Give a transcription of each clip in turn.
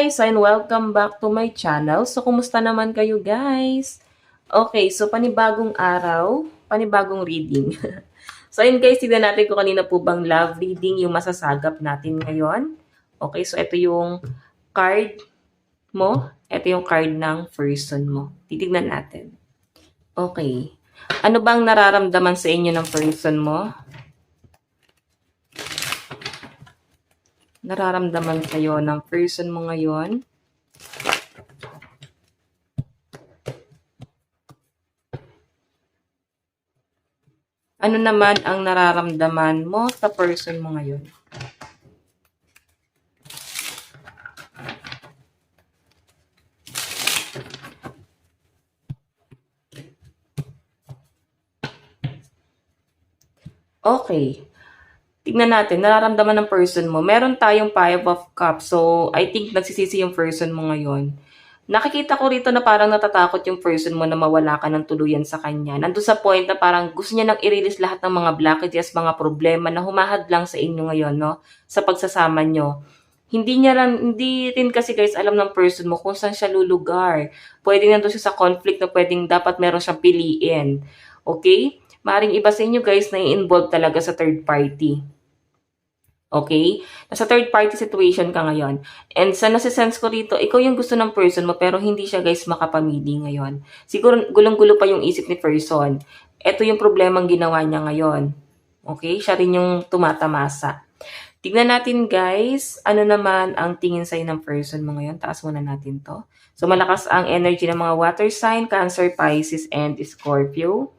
guys, and welcome back to my channel. So, kumusta naman kayo guys? Okay, so panibagong araw, panibagong reading. So, ayun guys, tignan natin kung kanina po bang love reading yung masasagap natin ngayon. Okay, so ito yung card mo. Ito yung card ng person mo. Titignan natin. Okay. Ano bang nararamdaman sa inyo ng person mo? Nararamdaman kayo ng person mo ngayon? Ano naman ang nararamdaman mo sa person mo ngayon? Okay. Tignan natin, nararamdaman ng person mo. Meron tayong Five of Cups. So, I think nagsisisi yung person mo ngayon. Nakikita ko rito na parang natatakot yung person mo na mawala ka ng tuluyan sa kanya. Nandun sa point na parang gusto niya nang i-release lahat ng mga blockages, mga problema na humahadlang sa inyo ngayon, no? Sa pagsasama nyo. Hindi rin kasi guys alam ng person mo kung saan siya lulugar. Pwedeng nandun siya sa conflict na pwedeng dapat meron siyang piliin. Okay? Maring iba sa inyo guys na i-involve talaga sa third party. Okay? Nasa third party situation ka ngayon. And sa nasisense ko rito, ikaw yung gusto ng person mo pero hindi siya guys makapamili ngayon. Siguro gulong-gulo pa yung isip ni person. Ito yung problemang ginawa niya ngayon. Okay? Siya rin yung tumatamasa. Tignan natin guys, ano naman ang tingin sa'yo ng person mo ngayon. Taas muna natin to. So malakas ang energy ng mga water sign, Cancer, Pisces, and Scorpio.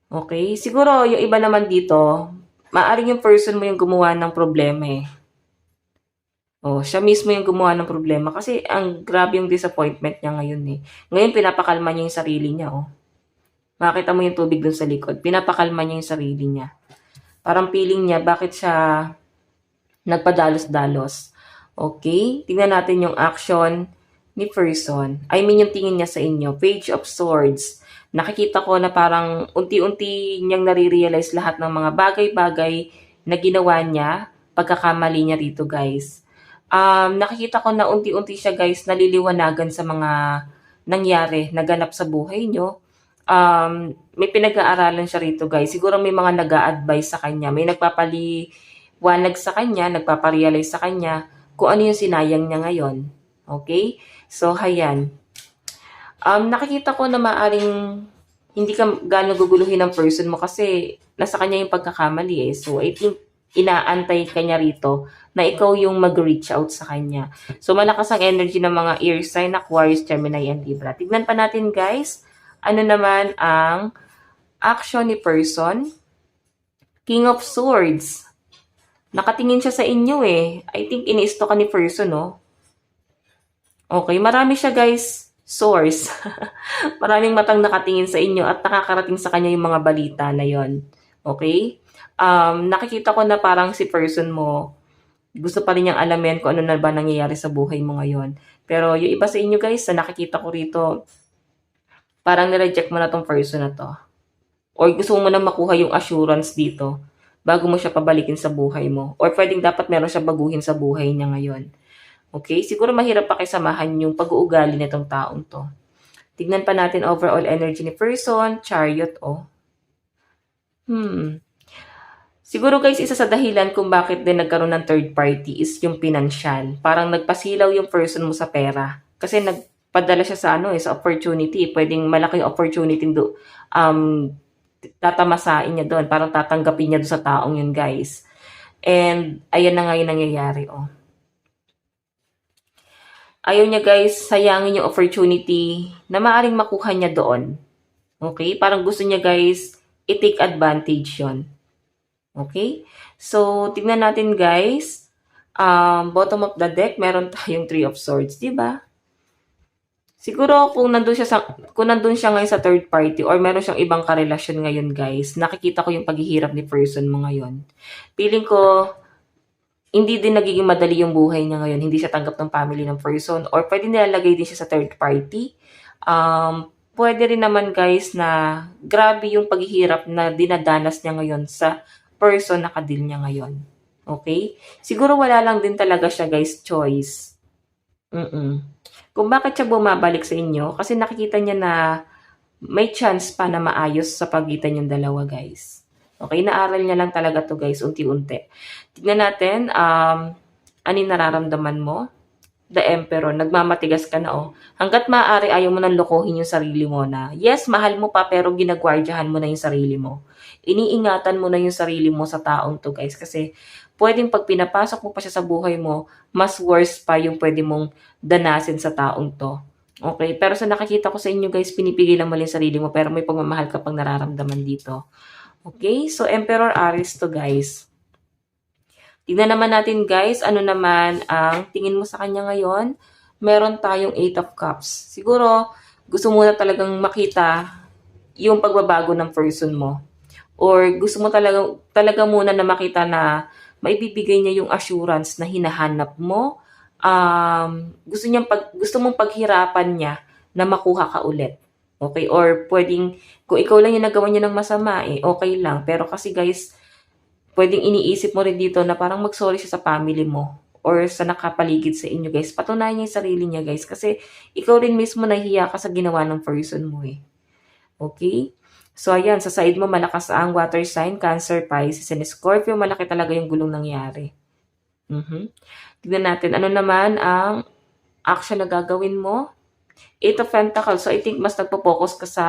Okay? Siguro yung iba naman dito, maaring yung person mo yung gumawa ng problema eh. Oh, siya mismo yung gumawa ng problema kasi ang grabe yung disappointment niya ngayon eh. Ngayon pinapakalma niya yung sarili niya oh. Makita mo yung tubig dun sa likod. Pinapakalma niya yung sarili niya. Parang feeling niya bakit siya nagpadalos-dalos. Okay? Tingnan natin yung action ni person. I mean yung tingin niya sa inyo. Page of Swords. Nakikita ko na parang unti-unti niyang nare-realize lahat ng mga bagay-bagay na ginawa niya, pagkakamali niya rito guys. Nakikita ko na unti-unti siya guys naliliwanagan sa mga nangyari, naganap sa buhay niyo. May pinag-aaralan siya rito guys. Siguro may mga nag-a-advise sa kanya, may nagpapaliwanag sa kanya, nagpaparealize sa kanya kung ano yung sinayang niya ngayon. Okay? So, hayan. Nakikita ko na maaring hindi ka gaano guguluhin ng person mo kasi nasa kanya yung pagkakamali eh. So, I think inaantay ka niya rito na ikaw yung mag-reach out sa kanya. So, malakas ang energy ng mga air sign, Aquarius, Gemini, and Libra. Tignan pa natin guys, ano naman ang action ni person. King of Swords. Nakatingin siya sa inyo eh. I think iniisto ka ni person, no? Okay, marami siya guys. Source. Maraming matang nakatingin sa inyo at nakakarating sa kanya yung mga balita na yon. Okay? Nakikita ko na parang si person mo, gusto pa rin niyang alamin kung ano na ba nangyayari sa buhay mo ngayon. Pero yung iba sa inyo guys, na nakikita ko rito, parang nireject mo na tong person na to. Or gusto mo na makuha yung assurance dito bago mo siya pabalikin sa buhay mo. Or pwedeng dapat meron siya baguhin sa buhay niya ngayon. Okay? Siguro mahirap pakisamahan yung pag-uugali nitong taong to. Tignan pa natin overall energy ni person, Chariot, oh. Siguro guys, isa sa dahilan kung bakit din nagkaroon ng third party is yung financial. Parang nagpasilaw yung person mo sa pera. Kasi nagpadala siya sa sa opportunity. Pwedeng malaking opportunity tatamasain niya doon. Parang tatanggapin niya doon sa taong yun guys. And ayan na nga yung nangyayari, oh. Ayaw niya guys, sayangin yung opportunity na maaaring makuha niya doon. Okay? Parang gusto niya guys, i-take advantage yon. Okay? So, tignan natin guys. Bottom of the deck, meron tayong Three of Swords, di ba? Siguro kung nandun siya ngayon sa third party or meron siyang ibang karelasyon ngayon guys, nakikita ko yung paghihirap ni person mo ngayon. Feeling ko, hindi din nagiging madali yung buhay niya ngayon. Hindi siya tanggap ng family ng person or pwede nilalagay din siya sa third party. Pwede rin naman guys na grabe yung paghihirap na dinadanas niya ngayon sa person na kadil niya ngayon. Okay? Siguro wala lang din talaga siya guys choice. Kung bakit siya bumabalik sa inyo, kasi nakikita niya na may chance pa na maayos sa pagitan yung dalawa, guys. Okay, naaral niya lang talaga to, guys, unti-unti. Tignan natin, ano yung nararamdaman mo? The Emperor, nagmamatigas ka na, oh. Hanggat maaari, ayaw mo nang lokohin yung sarili mo na, yes, mahal mo pa, pero ginagwardyahan mo na yung sarili mo. Iniingatan mo na yung sarili mo sa taong to, guys, kasi pwedeng pag pinapasok mo pa siya sa buhay mo, mas worse pa yung pwede mong danasin sa taong to. Okay, pero sa nakikita ko sa inyo, guys, pinipigilan mo lang yung sarili mo, pero may pagmamahal ka pang nararamdaman dito. Okay, so Emperor Aries to, guys. Tignan naman natin, guys, ano naman ang tingin mo sa kanya ngayon. Meron tayong 8 of Cups. Siguro, gusto mo na talagang makita yung pagbabago ng person mo. Or gusto mo talaga muna na makita na maibibigay niya yung assurance na hinahanap mo. Gusto mong paghirapan niya na makuha ka ulit. Okay? Or pwedeng, kung ikaw lang yung nagawa niya ng masama, okay lang. Pero kasi, guys, pwedeng iniisip mo rin dito na parang mag-sorry siya sa family mo or sa nakapaligid sa inyo, guys. Patunayan niya yung sarili niya, guys. Kasi ikaw rin mismo nahihiya ka sa ginawa ng person mo, eh. Okay? So, ayan. Sa side mo, malakas ang water sign, Cancer, Pisces, and Scorpio. Malaki talaga yung gulong nangyari. Tignan natin. Ano naman ang action na gagawin mo? 8 of Pentacles. So, I think mas nagpo-focus ka sa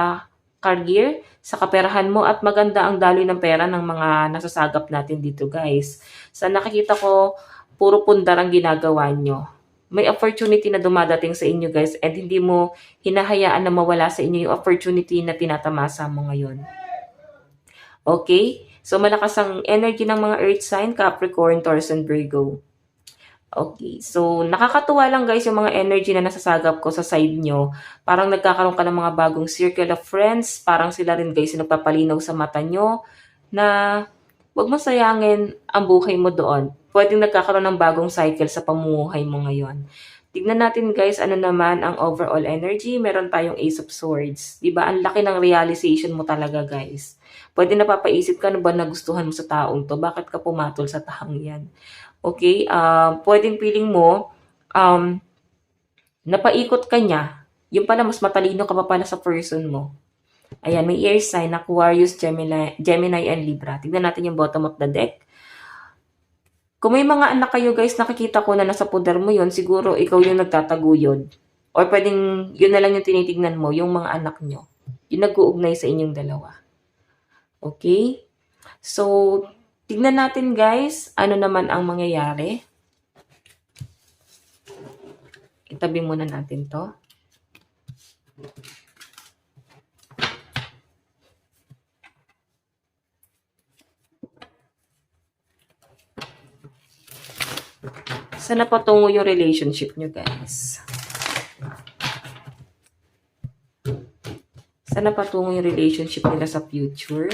career, sa kaperahan mo, at maganda ang daloy ng pera ng mga nasasagap natin dito, guys. Sa nakikita ko, puro pundar ang ginagawa nyo. May opportunity na dumadating sa inyo, guys, and hindi mo hinahayaan na mawala sa inyo yung opportunity na tinatamasa mo ngayon. Okay? So, malakas ang energy ng mga earth sign, Capricorn, Taurus, and Virgo. Okay. So, nakakatuwa lang, guys, yung mga energy na nasasagap ko sa side nyo. Parang nagkakaroon ka ng mga bagong circle of friends. Parang sila rin, guys, yung nagpapalinaw sa mata nyo na huwag mo sayangin ang buhay mo doon. Pwedeng nagkakaroon ng bagong cycle sa pamumuhay mo ngayon. Tignan natin, guys, ano naman ang overall energy. Meron tayong Ace of Swords. Diba? Ang laki ng realization mo talaga, guys. Pwede napapaisip ka, ano ba nagustuhan mo sa taong to? Bakit ka pumatol sa taong yan? Okay, pwedeng feeling mo, napaikot ka niya. Yung pala, mas matalino ka pa pala sa person mo. Ayan, may air sign, Aquarius, Gemini, and Libra. Tignan natin yung bottom of the deck. Kung may mga anak kayo, guys, nakikita ko na nasa poder mo yun, siguro ikaw yung nagtataguyod. Or pwedeng yun na lang yung tinitignan mo, yung mga anak nyo. Yung nag-uugnay sa inyong dalawa. Okay? So, tignan natin, guys, ano naman ang mangyayari. Itabi muna natin to. Saan na patungo yung relationship nyo, guys? Saan na patungo yung relationship nila sa future?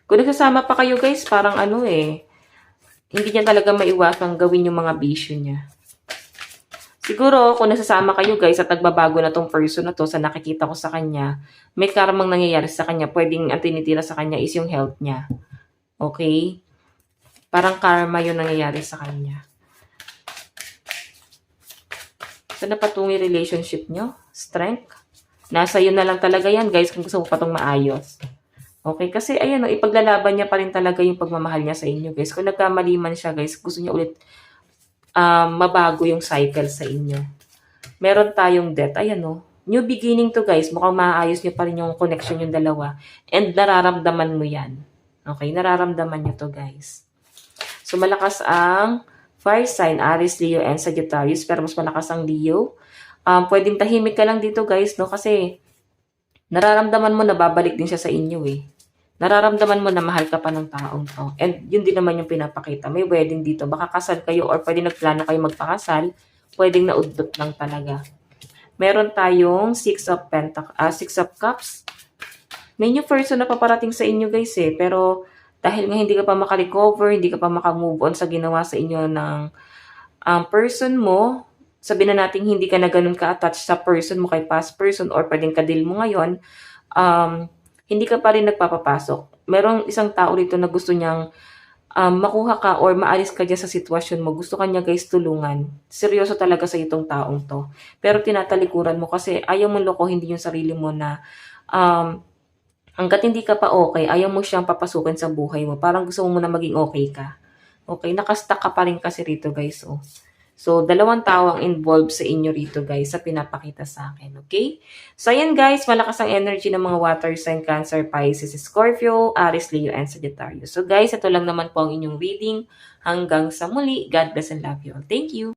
Kung nagsasama pa kayo, guys, parang hindi niya talaga maiwasang gawin yung mga bisyo niya. Siguro, kung nagsasama kayo, guys, at nagbabago na tong person na to, sa nakikita ko sa kanya, may karamang nangyayari sa kanya. Pwedeng ang tinitira sa kanya is yung health niya. Okay? Parang karma yung nangyayari sa kanya. Saan na patungo yung relationship nyo? Strength? Nasa yun na lang talaga yan, guys, kung gusto mo pa itong maayos. Okay, kasi ayan, ipaglalaban niya pa rin talaga yung pagmamahal niya sa inyo, guys. Kung nagkamali man siya, guys, gusto niya ulit mabago yung cycle sa inyo. Meron tayong death. Ayan, new beginning to, guys. Mukhang maayos niyo pa rin yung connection yung dalawa. And nararamdaman mo yan. Okay, nararamdaman niyo to, guys. So, malakas ang fire sign, Aries, Leo, and Sagittarius. Pero mas malakas ang Leo. Pwedeng tahimik ka lang dito, guys, kasi nararamdaman mo na babalik din siya sa inyo, Nararamdaman mo na mahal ka pa ng taong to. And yun din naman yung pinapakita. May wedding dito. Baka kasal kayo or pwede nagplano kayo magpakasal. Pwedeng naudlot lang talaga. Meron tayong 6 of Cups. May new person na paparating sa inyo, guys, Pero dahil nga hindi ka pa makarecover, hindi ka pa makamove on sa ginawa sa inyo ng person mo, sabihin na natin hindi ka na ganun ka-attached sa person mo kay past person or pwedeng ka-deal mo ngayon, hindi ka pa rin nagpapapasok. Merong isang tao dito na gusto niyang makuha ka or maalis ka diyan sa sitwasyon mo, gusto ka niya guys tulungan. Seryoso talaga sa itong taong 'to. Pero tinatalikuran mo kasi ayaw mong lokohin din yung sarili mo na, hangga't hindi ka pa okay, ayaw mo siyang papasukin sa buhay mo. Parang gusto mo muna maging okay ka. Okay, naka-stuck ka pa rin kasi rito guys, oh. So, dalawang tao ang involved sa inyo rito guys sa pinapakita sa akin, okay? So, ayan guys, malakas ang energy ng mga water sign, Cancer, Pisces, Scorpio, Aries, Leo, and Sagittarius. So guys, ito lang naman po ang inyong reading. Hanggang sa muli, God bless and love you all. Thank you!